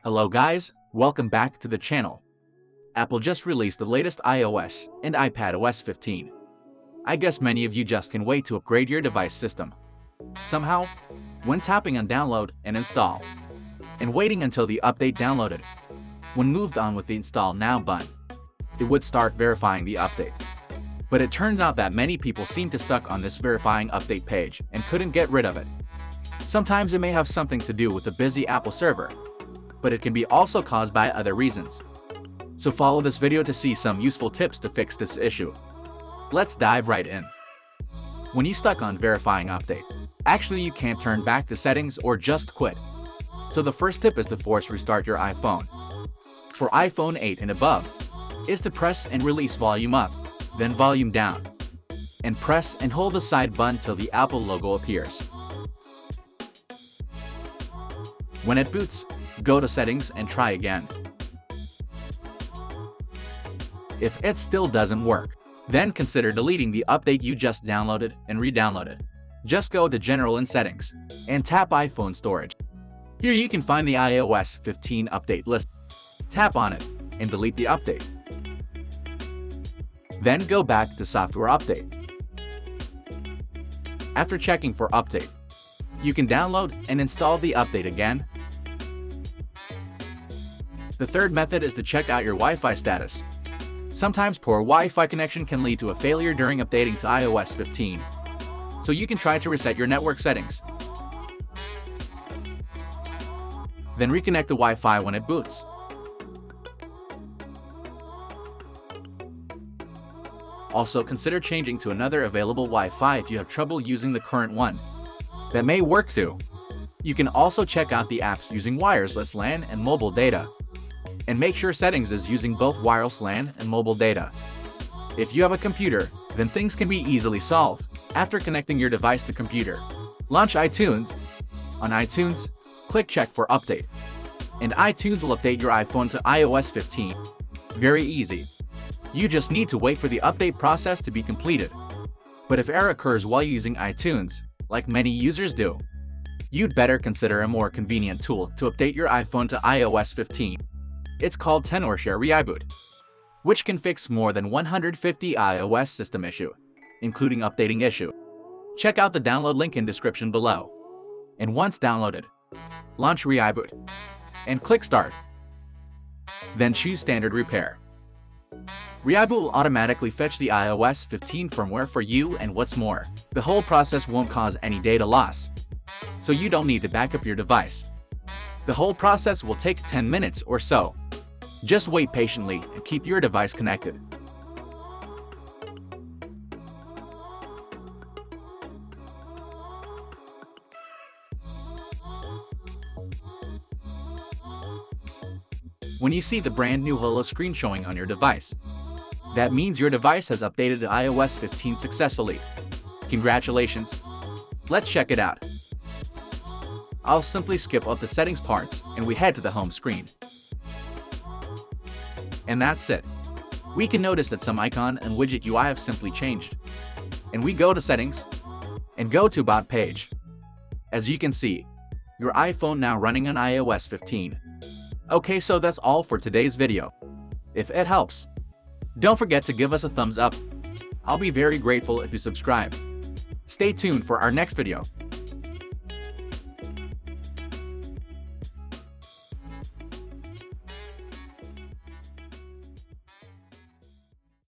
Hello guys, welcome back to the channel. Apple just released the latest iOS and iPadOS 15. I guess many of you just can't wait to upgrade your device system. Somehow, when tapping on download and install, and waiting until the update downloaded, when moved on with the install now button, it would start verifying the update. But it turns out that many people seem to stuck on this verifying update page and couldn't get rid of it. Sometimes it may have something to do with the busy Apple server, but it can be also caused by other reasons. So follow this video to see some useful tips to fix this issue. Let's dive right in. When you stuck on verifying update, actually you can't turn back the settings or just quit. So the first tip is to force restart your iPhone. For iPhone 8 and above, is to press and release volume up, then volume down, and press and hold the side button till the Apple logo appears. When it boots, go to settings and try again. If it still doesn't work, then consider deleting the update you just downloaded and re-downloaded. Just go to General and Settings, and tap iPhone Storage. Here you can find the iOS 15 update list. Tap on it, and delete the update. Then go back to Software Update. After checking for update, you can download and install the update again. The third method is to check out your Wi-Fi status. Sometimes poor Wi-Fi connection can lead to a failure during updating to iOS 15. So you can try to reset your network settings. Then reconnect the Wi-Fi when it boots. Also consider changing to another available Wi-Fi if you have trouble using the current one. That may work too. You can also check out the apps using wireless LAN and mobile data. And make sure settings is using both wireless LAN and mobile data. If you have a computer, then things can be easily solved. After connecting your device to computer, launch iTunes. On iTunes, click Check for Update. And iTunes will update your iPhone to iOS 15. Very easy. You just need to wait for the update process to be completed. But if error occurs while using iTunes, like many users do, you'd better consider a more convenient tool to update your iPhone to iOS 15. It's called Tenorshare ReiBoot, which can fix more than 150 iOS system issue, including updating issue. Check out the download link in description below. And once downloaded, launch ReiBoot and click Start. Then choose Standard Repair. ReiBoot will automatically fetch the iOS 15 firmware for you, and what's more, the whole process won't cause any data loss, so you don't need to back up your device. The whole process will take 10 minutes or so. Just wait patiently and keep your device connected. When you see the brand new Hello screen showing on your device, that means your device has updated to iOS 15 successfully. Congratulations! Let's check it out. I'll simply skip up the settings parts and we head to the home screen. And that's it. We can notice that some icon and widget UI have simply changed. And we go to Settings and go to About page. As you can see, your iPhone now running on iOS 15. Okay, so that's all for today's video. If it helps, don't forget to give us a thumbs up. I'll be very grateful if you subscribe. Stay tuned for our next video.